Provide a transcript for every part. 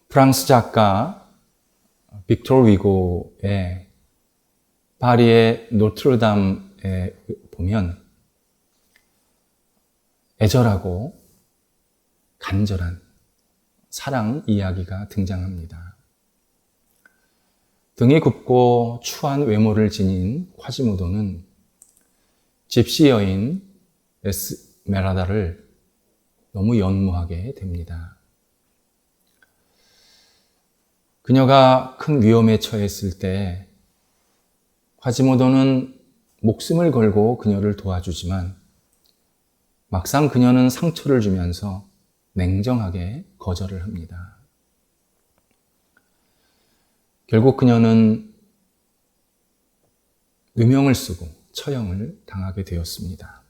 프랑스 작가 빅토르 위고의 파리의 노트르담에 보면 애절하고 간절한 사랑 이야기가 등장합니다. 등이 굽고 추한 외모를 지닌 콰지모도는 집시 여인 에스메랄다를 너무 연모하게 됩니다. 그녀가 큰 위험에 처했을 때 콰지모도는 목숨을 걸고 그녀를 도와주지만 막상 그녀는 상처를 주면서 냉정하게 거절을 합니다. 결국 그녀는 누명을 쓰고 처형을 당하게 되었습니다.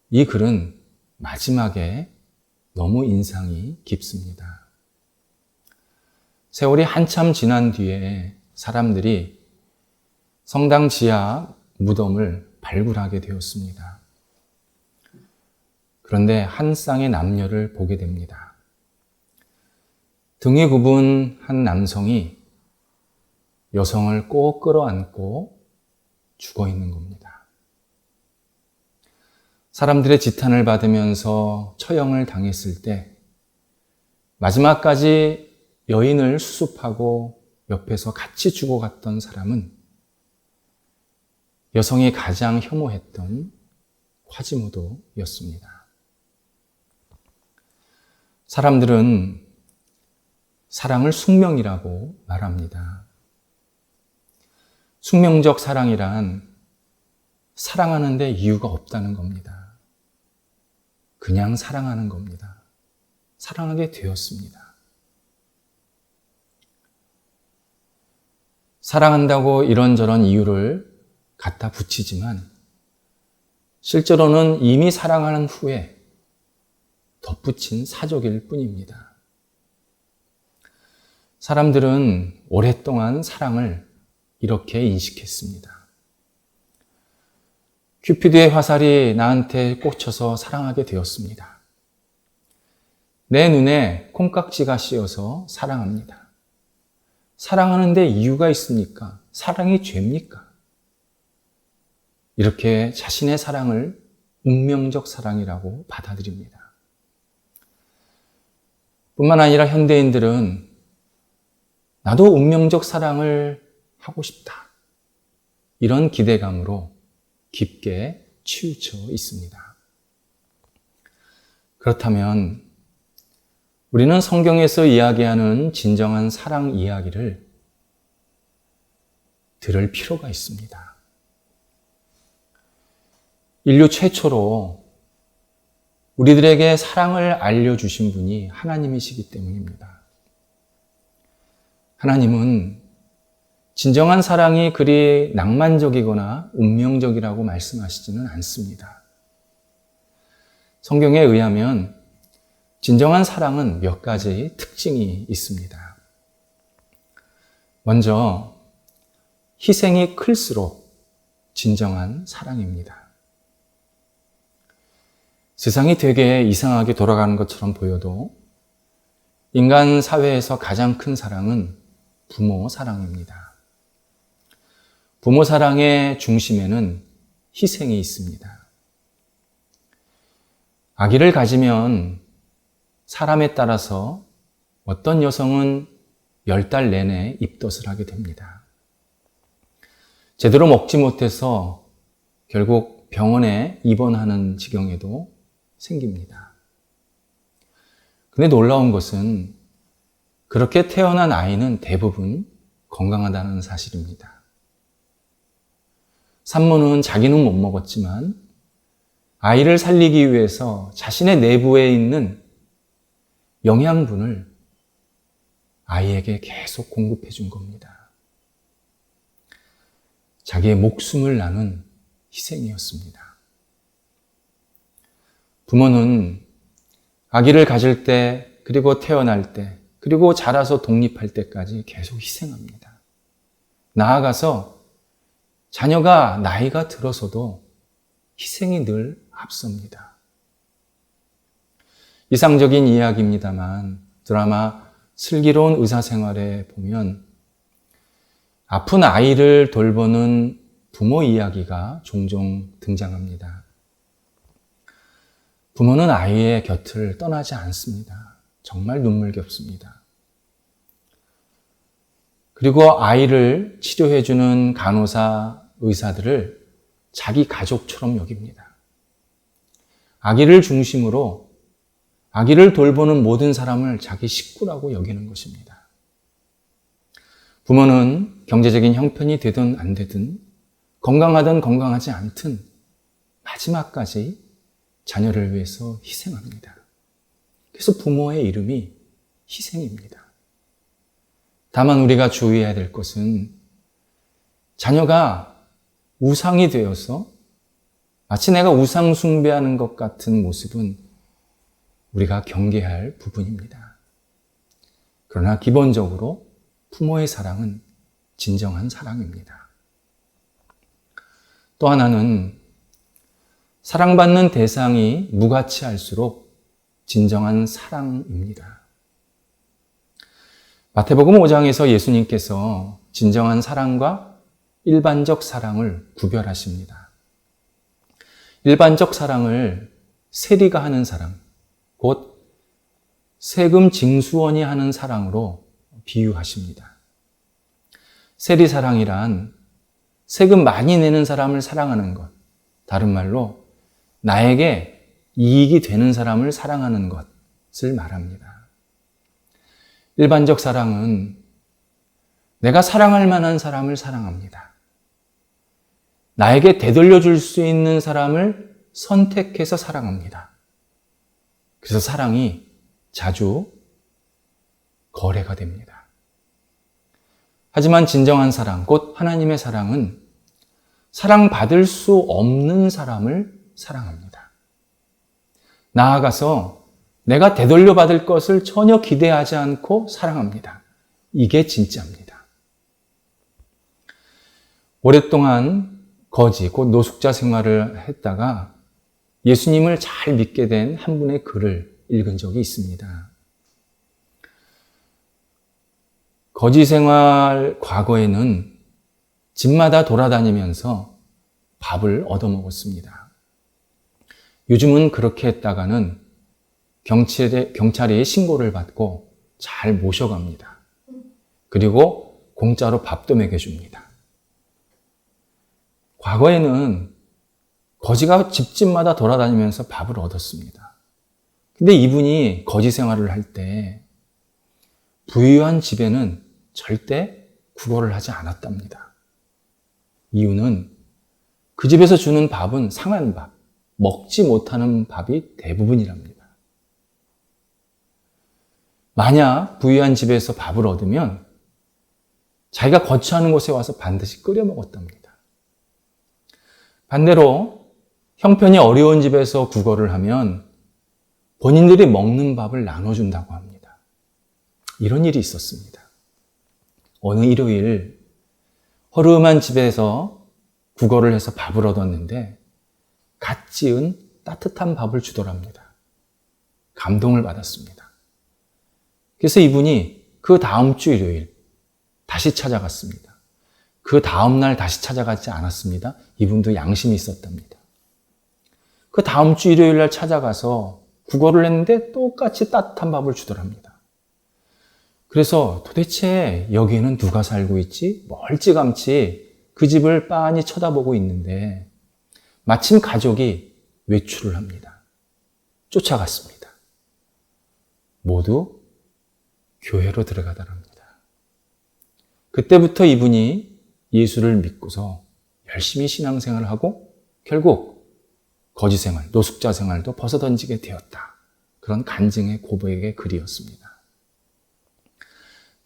이 글은 마지막에 너무 인상이 깊습니다. 세월이 한참 지난 뒤에 사람들이 성당 지하 무덤을 발굴하게 되었습니다. 그런데 한 쌍의 남녀를 보게 됩니다. 등이 굽은 한 남성이 여성을 꼭 끌어안고 죽어 있는 겁니다. 사람들의 지탄을 받으면서 처형을 당했을 때 마지막까지 여인을 수습하고 옆에서 같이 죽어갔던 사람은 여성이 가장 혐오했던 콰지모도였습니다. 사람들은 사랑을 숙명이라고 말합니다. 숙명적 사랑이란 사랑하는데 이유가 없다는 겁니다. 그냥 사랑하는 겁니다. 사랑하게 되었습니다. 사랑한다고 이런저런 이유를 갖다 붙이지만 실제로는 이미 사랑하는 후에 덧붙인 사족일 뿐입니다. 사람들은 오랫동안 사랑을 이렇게 인식했습니다. 큐피드의 화살이 나한테 꽂혀서 사랑하게 되었습니다. 내 눈에 콩깍지가 씌어서 사랑합니다. 사랑하는데 이유가 있습니까? 사랑이 죄입니까? 이렇게 자신의 사랑을 운명적 사랑이라고 받아들입니다. 뿐만 아니라 현대인들은 나도 운명적 사랑을 하고 싶다. 이런 기대감으로 깊게 치우쳐 있습니다. 그렇다면 우리는 성경에서 이야기하는 진정한 사랑 이야기를 들을 필요가 있습니다. 인류 최초로 우리들에게 사랑을 알려주신 분이 하나님이시기 때문입니다. 하나님은 진정한 사랑이 그리 낭만적이거나 운명적이라고 말씀하시지는 않습니다. 성경에 의하면 진정한 사랑은 몇 가지 특징이 있습니다. 먼저 희생이 클수록 진정한 사랑입니다. 세상이 되게 이상하게 돌아가는 것처럼 보여도 인간 사회에서 가장 큰 사랑은 부모 사랑입니다. 부모 사랑의 중심에는 희생이 있습니다. 아기를 가지면 사람에 따라서 어떤 여성은 10달 내내 입덧을 하게 됩니다. 제대로 먹지 못해서 결국 병원에 입원하는 지경에도 생깁니다. 근데 놀라운 것은 그렇게 태어난 아이는 대부분 건강하다는 사실입니다. 산모는 자기는 못 먹었지만 아이를 살리기 위해서 자신의 내부에 있는 영양분을 아이에게 계속 공급해 준 겁니다. 자기의 목숨을 나눈 희생이었습니다. 부모는 아기를 가질 때, 그리고 태어날 때, 그리고 자라서 독립할 때까지 계속 희생합니다. 나아가서 자녀가 나이가 들어서도 희생이 늘 앞섭니다. 이상적인 이야기입니다만 드라마 슬기로운 의사생활에 보면 아픈 아이를 돌보는 부모 이야기가 종종 등장합니다. 부모는 아이의 곁을 떠나지 않습니다. 정말 눈물겹습니다. 그리고 아이를 치료해주는 간호사, 의사들을 자기 가족처럼 여깁니다. 아기를 중심으로 아기를 돌보는 모든 사람을 자기 식구라고 여기는 것입니다. 부모는 경제적인 형편이 되든 안 되든, 건강하든 건강하지 않든 마지막까지 자녀를 위해서 희생합니다. 그래서 부모의 이름이 희생입니다. 다만 우리가 주의해야 될 것은 자녀가 우상이 되어서 마치 내가 우상 숭배하는 것 같은 모습은 우리가 경계할 부분입니다. 그러나 기본적으로 부모의 사랑은 진정한 사랑입니다. 또 하나는 사랑받는 대상이 무가치할수록 진정한 사랑입니다. 마태복음 5장에서 예수님께서 진정한 사랑과 일반적 사랑을 구별하십니다. 일반적 사랑을 세리가 하는 사랑, 곧 세금 징수원이 하는 사랑으로 비유하십니다. 세리 사랑이란 세금 많이 내는 사람을 사랑하는 것, 다른 말로 나에게 이익이 되는 사람을 사랑하는 것을 말합니다. 일반적 사랑은 내가 사랑할 만한 사람을 사랑합니다. 나에게 되돌려줄 수 있는 사람을 선택해서 사랑합니다. 그래서 사랑이 자주 거래가 됩니다. 하지만 진정한 사랑, 곧 하나님의 사랑은 사랑받을 수 없는 사람을 사랑합니다. 나아가서 내가 되돌려 받을 것을 전혀 기대하지 않고 사랑합니다. 이게 진짜입니다. 오랫동안 거지, 곧 노숙자 생활을 했다가 예수님을 잘 믿게 된 한 분의 글을 읽은 적이 있습니다. 거지 생활 과거에는 집마다 돌아다니면서 밥을 얻어먹었습니다. 요즘은 그렇게 했다가는 경찰에 신고를 받고 잘 모셔갑니다. 그리고 공짜로 밥도 먹여줍니다. 과거에는 거지가 집집마다 돌아다니면서 밥을 얻었습니다. 근데 이분이 거지 생활을 할 때 부유한 집에는 절대 구걸을 하지 않았답니다. 이유는 그 집에서 주는 밥은 상한 밥, 먹지 못하는 밥이 대부분이랍니다. 만약 부유한 집에서 밥을 얻으면 자기가 거처하는 곳에 와서 반드시 끓여 먹었답니다. 반대로 형편이 어려운 집에서 구걸을 하면 본인들이 먹는 밥을 나눠준다고 합니다. 이런 일이 있었습니다. 어느 일요일 허름한 집에서 구걸을 해서 밥을 얻었는데 갓 지은 따뜻한 밥을 주더랍니다. 감동을 받았습니다. 그래서 이분이 그 다음 주 일요일 다시 찾아갔습니다. 그 다음 날 다시 찾아가지 않았습니다. 이분도 양심이 있었답니다. 그 다음 주 일요일 날 찾아가서 구걸을 했는데 똑같이 따뜻한 밥을 주더랍니다. 그래서 도대체 여기에는 누가 살고 있지? 멀찌감치 그 집을 빤히 쳐다보고 있는데 마침 가족이 외출을 합니다. 쫓아갔습니다. 모두 교회로 들어가더랍니다. 그때부터 이분이 예수를 믿고서 열심히 신앙생활을 하고 결국 거지 생활, 노숙자 생활도 벗어던지게 되었다. 그런 간증의 고백의 글이었습니다.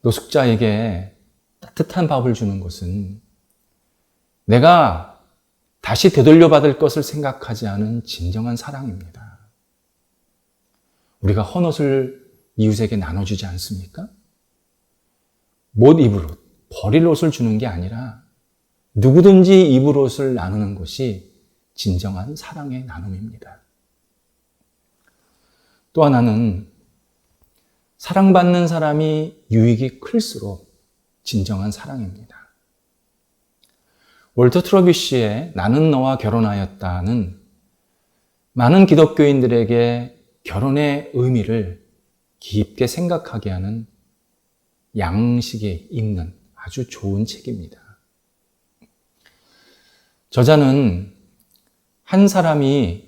노숙자에게 따뜻한 밥을 주는 것은 내가 다시 되돌려 받을 것을 생각하지 않은 진정한 사랑입니다. 우리가 헌옷을 이웃에게 나눠주지 않습니까? 못 입을 옷, 버릴 옷을 주는 게 아니라 누구든지 입을 옷을 나누는 것이 진정한 사랑의 나눔입니다. 또 하나는 사랑받는 사람이 유익이 클수록 진정한 사랑입니다. 월터 트러비쉬의 나는 너와 결혼하였다는 많은 기독교인들에게 결혼의 의미를 깊게 생각하게 하는 양식이 있는 아주 좋은 책입니다. 저자는 한 사람이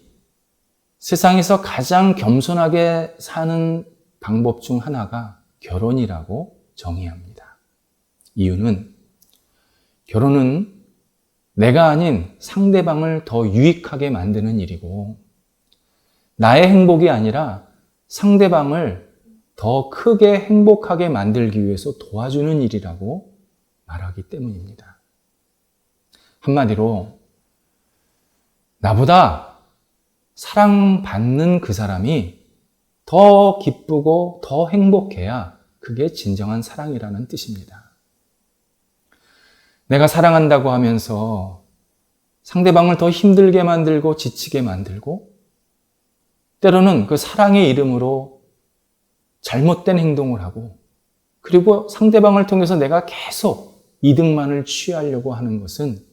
세상에서 가장 겸손하게 사는 방법 중 하나가 결혼이라고 정의합니다. 이유는 결혼은 내가 아닌 상대방을 더 유익하게 만드는 일이고 나의 행복이 아니라 상대방을 더 크게 행복하게 만들기 위해서 도와주는 일이라고 말하기 때문입니다. 한마디로 나보다 사랑받는 그 사람이 더 기쁘고 더 행복해야 그게 진정한 사랑이라는 뜻입니다. 내가 사랑한다고 하면서 상대방을 더 힘들게 만들고 지치게 만들고 때로는 그 사랑의 이름으로 잘못된 행동을 하고 그리고 상대방을 통해서 내가 계속 이득만을 취하려고 하는 것은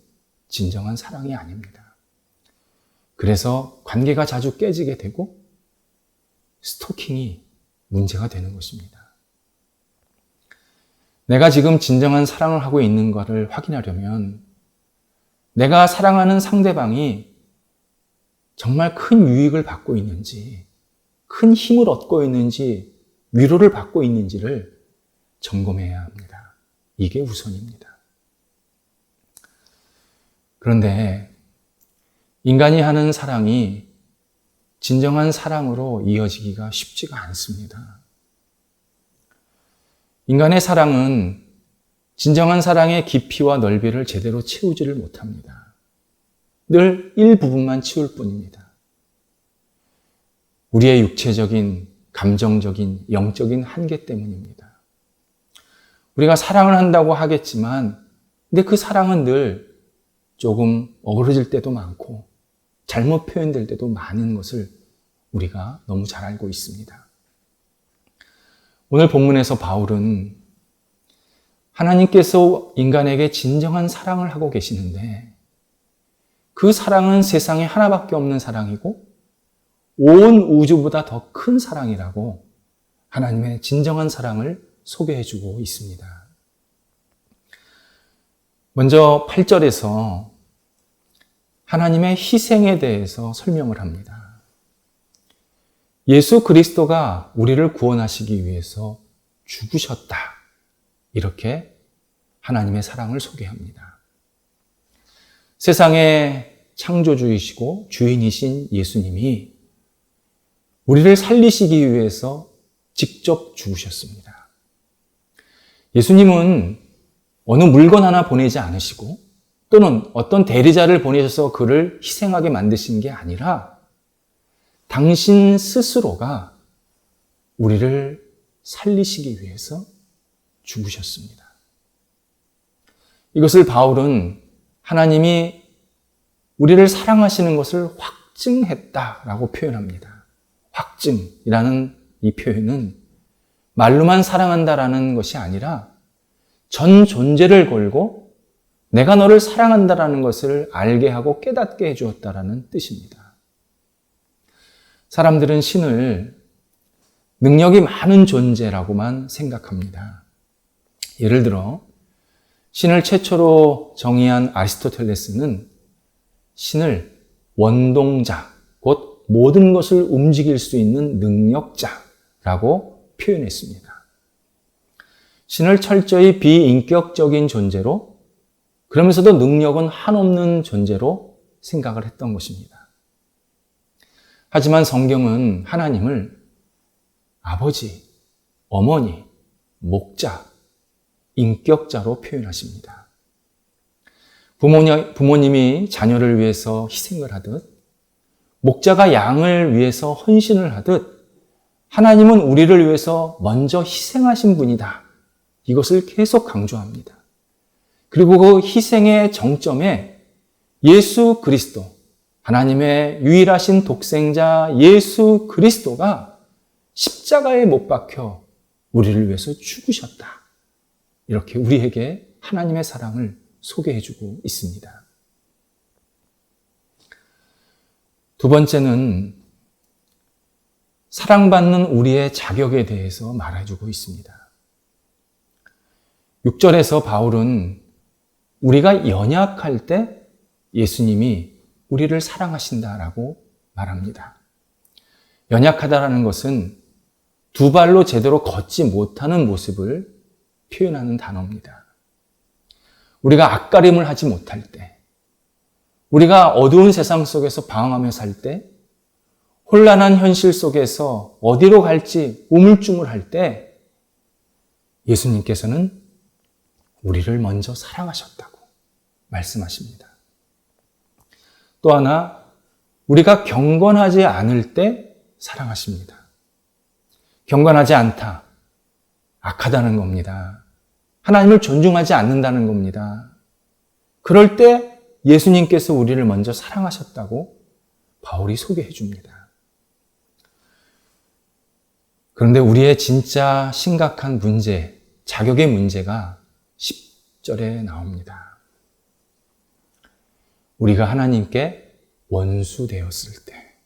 진정한 사랑이 아닙니다. 그래서 관계가 자주 깨지게 되고 스토킹이 문제가 되는 것입니다. 내가 지금 진정한 사랑을 하고 있는 것을 확인하려면 내가 사랑하는 상대방이 정말 큰 유익을 받고 있는지, 큰 힘을 얻고 있는지, 위로를 받고 있는지를 점검해야 합니다. 이게 우선입니다. 그런데 인간이 하는 사랑이 진정한 사랑으로 이어지기가 쉽지가 않습니다. 인간의 사랑은 진정한 사랑의 깊이와 넓이를 제대로 채우지를 못합니다. 늘 일부분만 채울 뿐입니다. 우리의 육체적인, 감정적인, 영적인 한계 때문입니다. 우리가 사랑을 한다고 하겠지만 근데 그 사랑은 늘 조금 어그러질 때도 많고 잘못 표현될 때도 많은 것을 우리가 너무 잘 알고 있습니다. 오늘 본문에서 바울은 하나님께서 인간에게 진정한 사랑을 하고 계시는데 그 사랑은 세상에 하나밖에 없는 사랑이고 온 우주보다 더 큰 사랑이라고 하나님의 진정한 사랑을 소개해주고 있습니다. 먼저 8절에서 하나님의 희생에 대해서 설명을 합니다. 예수 그리스도가 우리를 구원하시기 위해서 죽으셨다. 이렇게 하나님의 사랑을 소개합니다. 세상의 창조주이시고 주인이신 예수님이 우리를 살리시기 위해서 직접 죽으셨습니다. 예수님은 어느 물건 하나 보내지 않으시고 또는 어떤 대리자를 보내셔서 그를 희생하게 만드신 게 아니라 당신 스스로가 우리를 살리시기 위해서 죽으셨습니다. 이것을 바울은 하나님이 우리를 사랑하시는 것을 확증했다라고 표현합니다. 확증이라는 이 표현은 말로만 사랑한다라는 것이 아니라 전 존재를 걸고 내가 너를 사랑한다라는 것을 알게 하고 깨닫게 해주었다라는 뜻입니다. 사람들은 신을 능력이 많은 존재라고만 생각합니다. 예를 들어 신을 최초로 정의한 아리스토텔레스는 신을 원동자, 곧 모든 것을 움직일 수 있는 능력자라고 표현했습니다. 신을 철저히 비인격적인 존재로 그러면서도 능력은 한없는 존재로 생각을 했던 것입니다. 하지만 성경은 하나님을 아버지, 어머니, 목자, 인격자로 표현하십니다. 부모님이 자녀를 위해서 희생을 하듯 목자가 양을 위해서 헌신을 하듯 하나님은 우리를 위해서 먼저 희생하신 분이다. 이것을 계속 강조합니다. 그리고 그 희생의 정점에 예수 그리스도, 하나님의 유일하신 독생자 예수 그리스도가 십자가에 못 박혀 우리를 위해서 죽으셨다. 이렇게 우리에게 하나님의 사랑을 소개해주고 있습니다. 두 번째는 사랑받는 우리의 자격에 대해서 말해주고 있습니다. 6절에서 바울은 우리가 연약할 때 예수님이 우리를 사랑하신다라고 말합니다. 연약하다라는 것은 두 발로 제대로 걷지 못하는 모습을 표현하는 단어입니다. 우리가 앞가림을 하지 못할 때, 우리가 어두운 세상 속에서 방황하며 살 때, 혼란한 현실 속에서 어디로 갈지 우물쭈물할 때 예수님께서는 우리를 먼저 사랑하셨다고 말씀하십니다. 또 하나, 우리가 경건하지 않을 때 사랑하십니다. 경건하지 않다, 악하다는 겁니다. 하나님을 존중하지 않는다는 겁니다. 그럴 때 예수님께서 우리를 먼저 사랑하셨다고 바울이 소개해 줍니다. 그런데 우리의 진짜 심각한 문제, 자격의 문제가 10절에 나옵니다. 우리가 하나님께 원수되었을 때,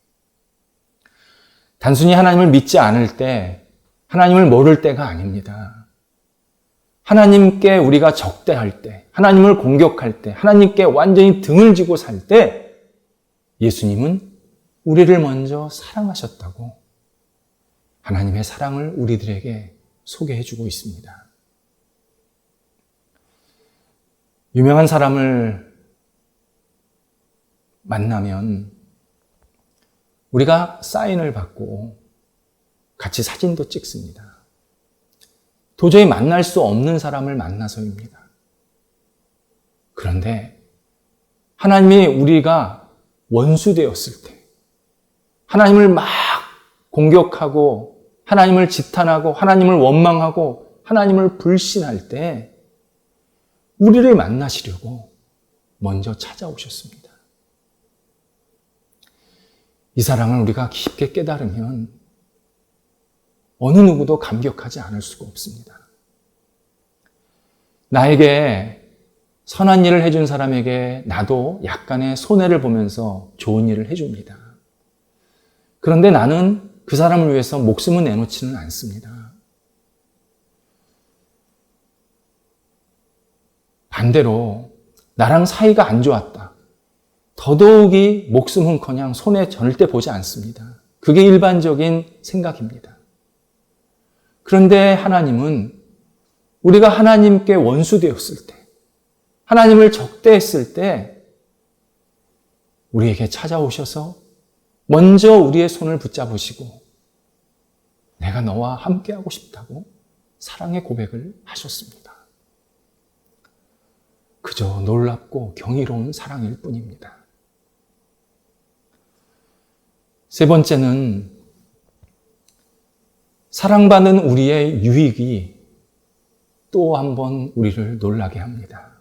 단순히 하나님을 믿지 않을 때, 하나님을 모를 때가 아닙니다. 하나님께 우리가 적대할 때, 하나님을 공격할 때, 하나님께 완전히 등을 지고 살 때 예수님은 우리를 먼저 사랑하셨다고 하나님의 사랑을 우리들에게 소개해주고 있습니다. 유명한 사람을 만나면 우리가 사인을 받고 같이 사진도 찍습니다. 도저히 만날 수 없는 사람을 만나서입니다. 그런데 하나님이 우리가 원수되었을 때, 하나님을 막 공격하고 하나님을 지탄하고 하나님을 원망하고 하나님을 불신할 때 우리를 만나시려고 먼저 찾아오셨습니다. 이 사랑을 우리가 깊게 깨달으면 어느 누구도 감격하지 않을 수가 없습니다. 나에게 선한 일을 해준 사람에게 나도 약간의 손해를 보면서 좋은 일을 해줍니다. 그런데 나는 그 사람을 위해서 목숨을 내놓지는 않습니다. 반대로 나랑 사이가 안 좋았다. 더더욱이 목숨은커녕 손해 절대 보지 않습니다. 그게 일반적인 생각입니다. 그런데 하나님은 우리가 하나님께 원수되었을 때, 하나님을 적대했을 때 우리에게 찾아오셔서 먼저 우리의 손을 붙잡으시고 내가 너와 함께하고 싶다고 사랑의 고백을 하셨습니다. 그저 놀랍고 경이로운 사랑일 뿐입니다. 세 번째는 사랑받는 우리의 유익이 또 한 번 우리를 놀라게 합니다.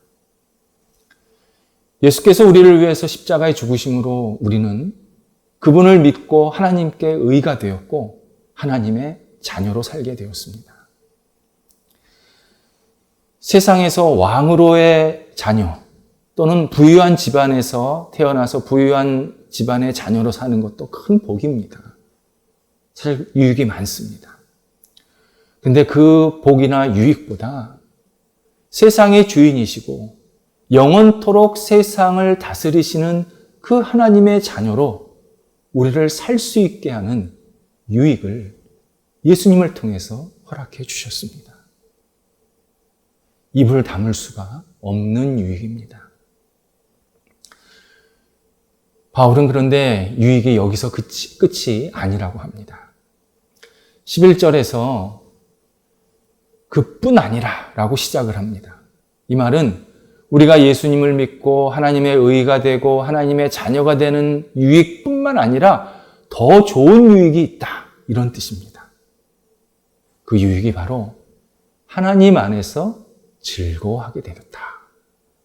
예수께서 우리를 위해서 십자가에 죽으심으로 우리는 그분을 믿고 하나님께 의가 되었고 하나님의 자녀로 살게 되었습니다. 세상에서 왕으로의 자녀 또는 부유한 집안에서 태어나서 부유한 집안의 자녀로 사는 것도 큰 복입니다. 사실 유익이 많습니다. 근데 그 복이나 유익보다 세상의 주인이시고 영원토록 세상을 다스리시는 그 하나님의 자녀로 우리를 살 수 있게 하는 유익을 예수님을 통해서 허락해 주셨습니다. 입을 다물 수가 없는 유익입니다. 바울은 그런데 유익이 여기서 끝이 아니라고 합니다. 11절에서 그뿐 아니라 라고 시작을 합니다. 이 말은 우리가 예수님을 믿고 하나님의 의가 되고 하나님의 자녀가 되는 유익뿐만 아니라 더 좋은 유익이 있다. 이런 뜻입니다. 그 유익이 바로 하나님 안에서 즐거워하게 되었다.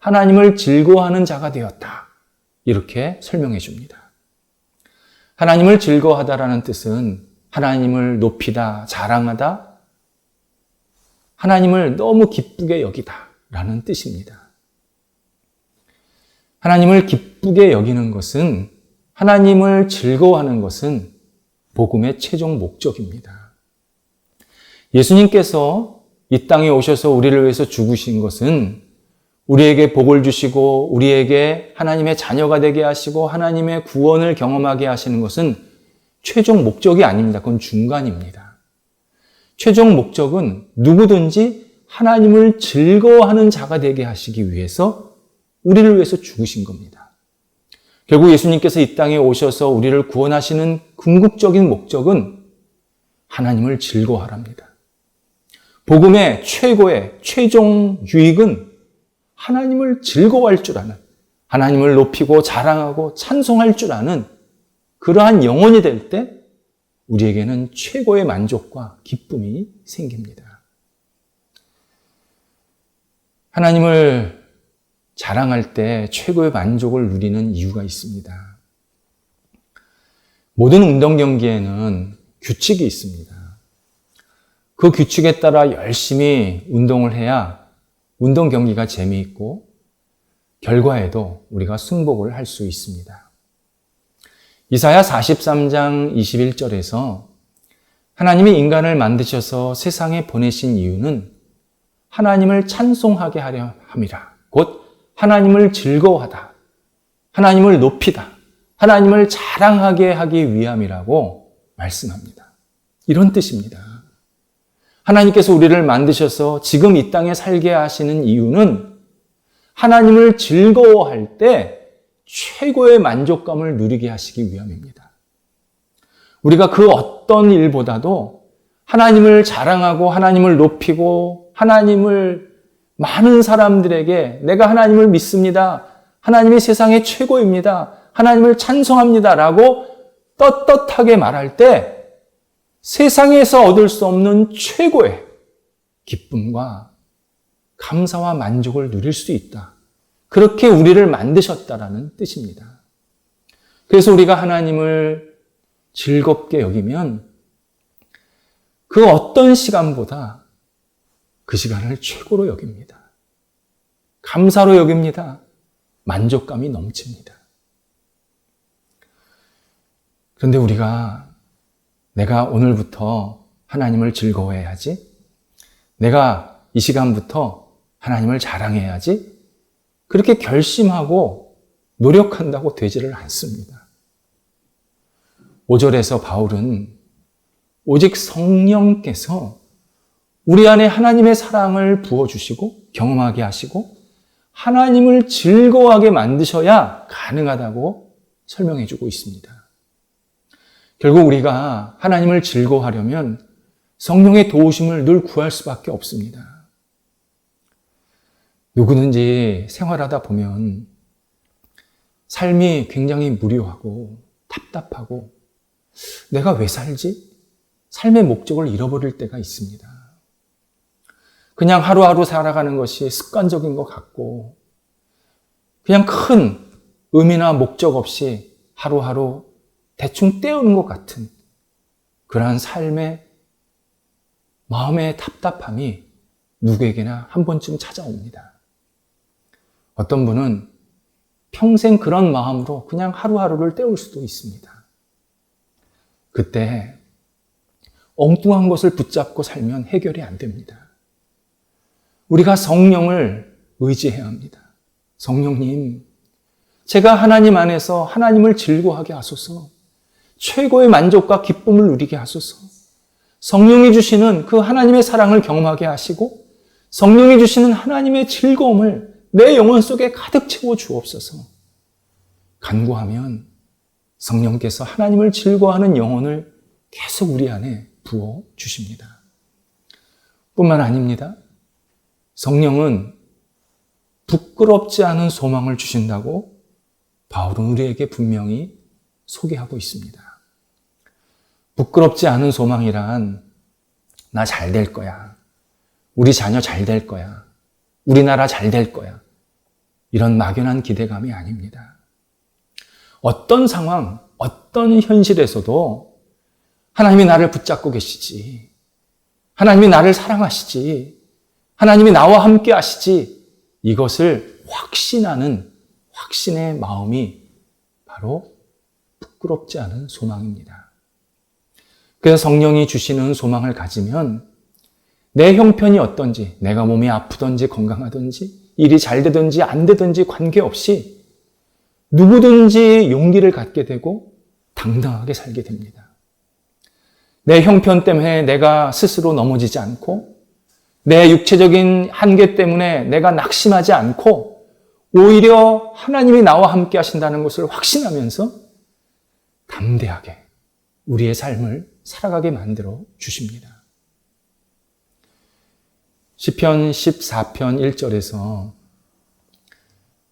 하나님을 즐거워하는 자가 되었다. 이렇게 설명해 줍니다. 하나님을 즐거워하다라는 뜻은 하나님을 높이다, 자랑하다, 하나님을 너무 기쁘게 여기다라는 뜻입니다. 하나님을 기쁘게 여기는 것은, 하나님을 즐거워하는 것은 복음의 최종 목적입니다. 예수님께서 이 땅에 오셔서 우리를 위해서 죽으신 것은 우리에게 복을 주시고 우리에게 하나님의 자녀가 되게 하시고 하나님의 구원을 경험하게 하시는 것은 최종 목적이 아닙니다. 그건 중간입니다. 최종 목적은 누구든지 하나님을 즐거워하는 자가 되게 하시기 위해서 우리를 위해서 죽으신 겁니다. 결국 예수님께서 이 땅에 오셔서 우리를 구원하시는 궁극적인 목적은 하나님을 즐거워하랍니다. 복음의 최고의 최종 유익은 하나님을 즐거워할 줄 아는, 하나님을 높이고 자랑하고 찬송할 줄 아는 그러한 영혼이 될 때 우리에게는 최고의 만족과 기쁨이 생깁니다. 하나님을 자랑할 때 최고의 만족을 누리는 이유가 있습니다. 모든 운동 경기에는 규칙이 있습니다. 그 규칙에 따라 열심히 운동을 해야 운동 경기가 재미있고 결과에도 우리가 승복을 할 수 있습니다. 이사야 43장 21절에서 하나님이 인간을 만드셔서 세상에 보내신 이유는 하나님을 찬송하게 하려 함이라. 곧 하나님을 즐거워하다, 하나님을 높이다, 하나님을 자랑하게 하기 위함이라고 말씀합니다. 이런 뜻입니다. 하나님께서 우리를 만드셔서 지금 이 땅에 살게 하시는 이유는 하나님을 즐거워할 때 최고의 만족감을 누리게 하시기 위함입니다. 우리가 그 어떤 일보다도 하나님을 자랑하고 하나님을 높이고 하나님을 많은 사람들에게 내가 하나님을 믿습니다, 하나님이 세상의 최고입니다, 하나님을 찬송합니다 라고 떳떳하게 말할 때 세상에서 얻을 수 없는 최고의 기쁨과 감사와 만족을 누릴 수 있다. 그렇게 우리를 만드셨다라는 뜻입니다. 그래서 우리가 하나님을 즐겁게 여기면 그 어떤 시간보다 그 시간을 최고로 여깁니다. 감사로 여깁니다. 만족감이 넘칩니다. 그런데 우리가 내가 오늘부터 하나님을 즐거워해야지, 내가 이 시간부터 하나님을 자랑해야지, 그렇게 결심하고 노력한다고 되지를 않습니다. 5절에서 바울은 오직 성령께서 우리 안에 하나님의 사랑을 부어주시고 경험하게 하시고 하나님을 즐거워하게 만드셔야 가능하다고 설명해 주고 있습니다. 결국 우리가 하나님을 즐거워하려면 성령의 도우심을 늘 구할 수밖에 없습니다. 누구든지 생활하다 보면 삶이 굉장히 무료하고 답답하고 내가 왜 살지? 삶의 목적을 잃어버릴 때가 있습니다. 그냥 하루하루 살아가는 것이 습관적인 것 같고 그냥 큰 의미나 목적 없이 하루하루 대충 때우는 것 같은 그러한 삶의 마음의 답답함이 누구에게나 한 번쯤 찾아옵니다. 어떤 분은 평생 그런 마음으로 그냥 하루하루를 때울 수도 있습니다. 그때 엉뚱한 것을 붙잡고 살면 해결이 안 됩니다. 우리가 성령을 의지해야 합니다. 성령님, 제가 하나님 안에서 하나님을 즐거워하게 하소서, 최고의 만족과 기쁨을 누리게 하소서, 성령이 주시는 그 하나님의 사랑을 경험하게 하시고 성령이 주시는 하나님의 즐거움을 내 영혼 속에 가득 채워 주옵소서. 간구하면 성령께서 하나님을 즐거워하는 영혼을 계속 우리 안에 부어 주십니다. 뿐만 아닙니다. 성령은 부끄럽지 않은 소망을 주신다고 바울은 우리에게 분명히 소개하고 있습니다. 부끄럽지 않은 소망이란 나 잘 될 거야, 우리 자녀 잘 될 거야, 우리나라 잘 될 거야, 이런 막연한 기대감이 아닙니다. 어떤 상황, 어떤 현실에서도 하나님이 나를 붙잡고 계시지, 하나님이 나를 사랑하시지, 하나님이 나와 함께 하시지, 이것을 확신하는 확신의 마음이 바로 부끄럽지 않은 소망입니다. 그래서 성령이 주시는 소망을 가지면 내 형편이 어떤지, 내가 몸이 아프든지 건강하든지 일이 잘 되든지 안 되든지 관계없이 누구든지 용기를 갖게 되고 당당하게 살게 됩니다. 내 형편 때문에 내가 스스로 넘어지지 않고, 내 육체적인 한계 때문에 내가 낙심하지 않고, 오히려 하나님이 나와 함께 하신다는 것을 확신하면서 담대하게 우리의 삶을 살아가게 만들어 주십니다. 시편 14편 1절에서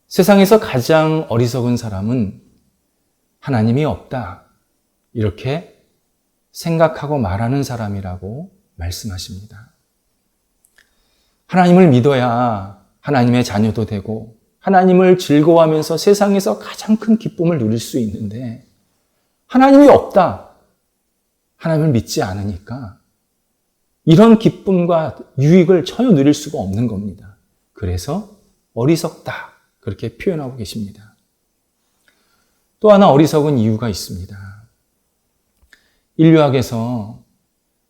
세상에서 가장 어리석은 사람은 하나님이 없다, 이렇게 생각하고 말하는 사람이라고 말씀하십니다. 하나님을 믿어야 하나님의 자녀도 되고 하나님을 즐거워하면서 세상에서 가장 큰 기쁨을 누릴 수 있는데, 하나님이 없다, 하나님을 믿지 않으니까 이런 기쁨과 유익을 전혀 누릴 수가 없는 겁니다. 그래서 어리석다, 그렇게 표현하고 계십니다. 또 하나 어리석은 이유가 있습니다. 인류학에서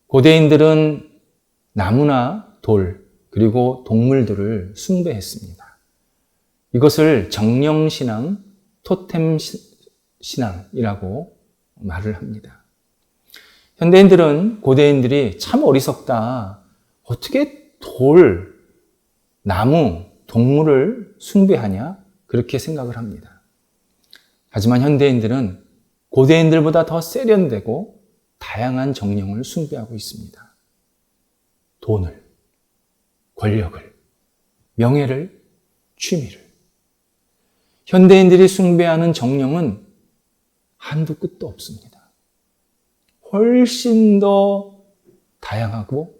고대인들은 나무나 돌, 그리고 동물들을 숭배했습니다. 이것을 정령신앙, 토템신앙이라고 말을 합니다. 현대인들은 고대인들이 참 어리석다, 어떻게 돌, 나무, 동물을 숭배하냐, 그렇게 생각을 합니다. 하지만 현대인들은 고대인들보다 더 세련되고 다양한 정령을 숭배하고 있습니다. 돈을, 권력을, 명예를, 취미를. 현대인들이 숭배하는 정령은 한도 끝도 없습니다. 훨씬 더 다양하고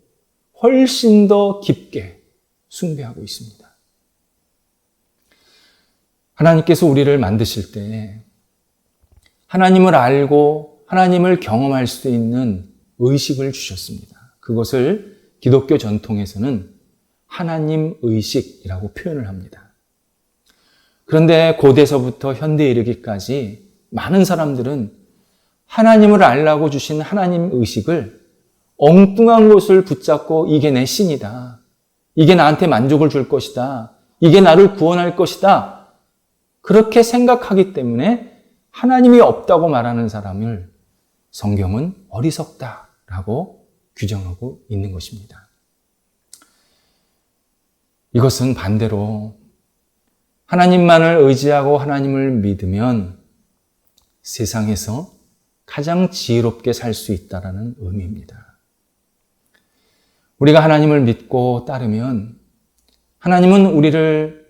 훨씬 더 깊게 숭배하고 있습니다. 하나님께서 우리를 만드실 때 하나님을 알고 하나님을 경험할 수 있는 의식을 주셨습니다. 그것을 기독교 전통에서는 하나님 의식이라고 표현을 합니다. 그런데 고대서부터 현대에 이르기까지 많은 사람들은 하나님을 알라고 주신 하나님 의식을 엉뚱한 것을 붙잡고, 이게 내 신이다, 이게 나한테 만족을 줄 것이다, 이게 나를 구원할 것이다, 그렇게 생각하기 때문에 하나님이 없다고 말하는 사람을 성경은 어리석다라고 규정하고 있는 것입니다. 이것은 반대로 하나님만을 의지하고 하나님을 믿으면 세상에서 가장 지혜롭게 살 수 있다는 의미입니다. 우리가 하나님을 믿고 따르면 하나님은 우리를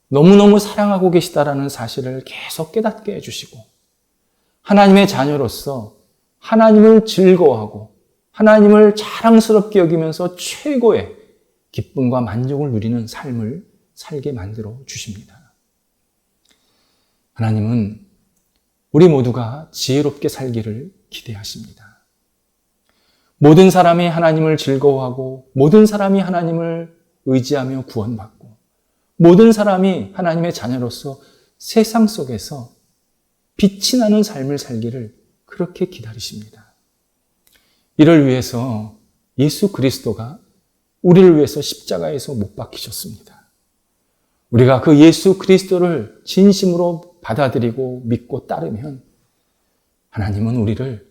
너무너무 사랑하고 계시다라는 사실을 계속 깨닫게 해주시고, 하나님의 자녀로서 하나님을 즐거워하고 하나님을 자랑스럽게 여기면서 최고의 기쁨과 만족을 누리는 삶을 살게 만들어 주십니다. 하나님은 우리 모두가 지혜롭게 살기를 기대하십니다. 모든 사람이 하나님을 즐거워하고, 모든 사람이 하나님을 의지하며 구원받고, 모든 사람이 하나님의 자녀로서 세상 속에서 빛이 나는 삶을 살기를 그렇게 기다리십니다. 이를 위해서 예수 그리스도가 우리를 위해서 십자가에서 못 박히셨습니다. 우리가 그 예수 그리스도를 진심으로 받아들이고 믿고 따르면 하나님은 우리를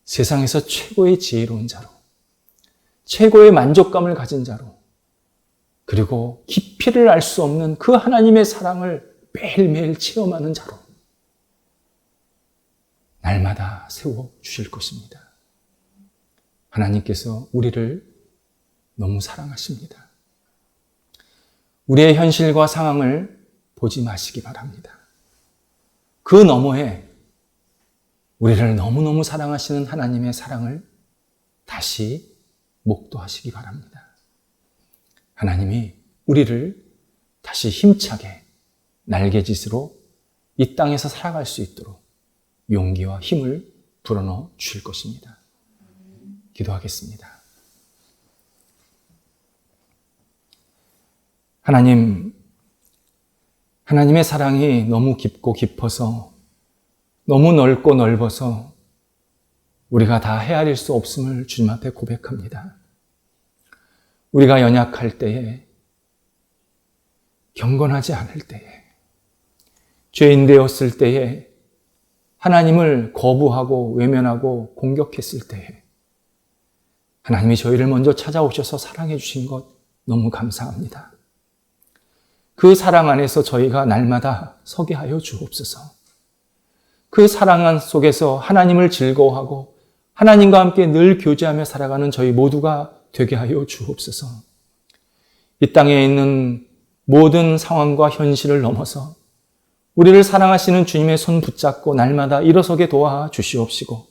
세상에서 최고의 지혜로운 자로, 최고의 만족감을 가진 자로, 그리고 깊이를 알 수 없는 그 하나님의 사랑을 매일매일 체험하는 자로 날마다 세워주실 것입니다. 하나님께서 우리를 너무 사랑하십니다. 우리의 현실과 상황을 보지 마시기 바랍니다. 그 너머에 우리를 너무너무 사랑하시는 하나님의 사랑을 다시 목도하시기 바랍니다. 하나님이 우리를 다시 힘차게 날개짓으로 이 땅에서 살아갈 수 있도록 용기와 힘을 불어넣어 주실 것입니다. 기도하겠습니다. 하나님의 사랑이 너무 깊고 깊어서, 너무 넓고 넓어서 우리가 다 헤아릴 수 없음을 주님 앞에 고백합니다. 우리가 연약할 때에, 경건하지 않을 때에, 죄인 되었을 때에, 하나님을 거부하고 외면하고 공격했을 때에 하나님이 저희를 먼저 찾아오셔서 사랑해 주신 것 너무 감사합니다. 그 사랑 안에서 저희가 날마다 서게 하여 주옵소서. 그 사랑 안 속에서 하나님을 즐거워하고 하나님과 함께 늘 교제하며 살아가는 저희 모두가 되게 하여 주옵소서. 이 땅에 있는 모든 상황과 현실을 넘어서 우리를 사랑하시는 주님의 손 붙잡고 날마다 일어서게 도와 주시옵시고,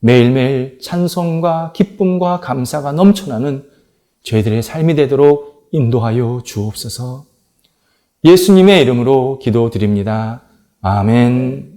매일매일 찬송과 기쁨과 감사가 넘쳐나는 저희들의 삶이 되도록 인도하여 주옵소서. 예수님의 이름으로 기도드립니다. 아멘.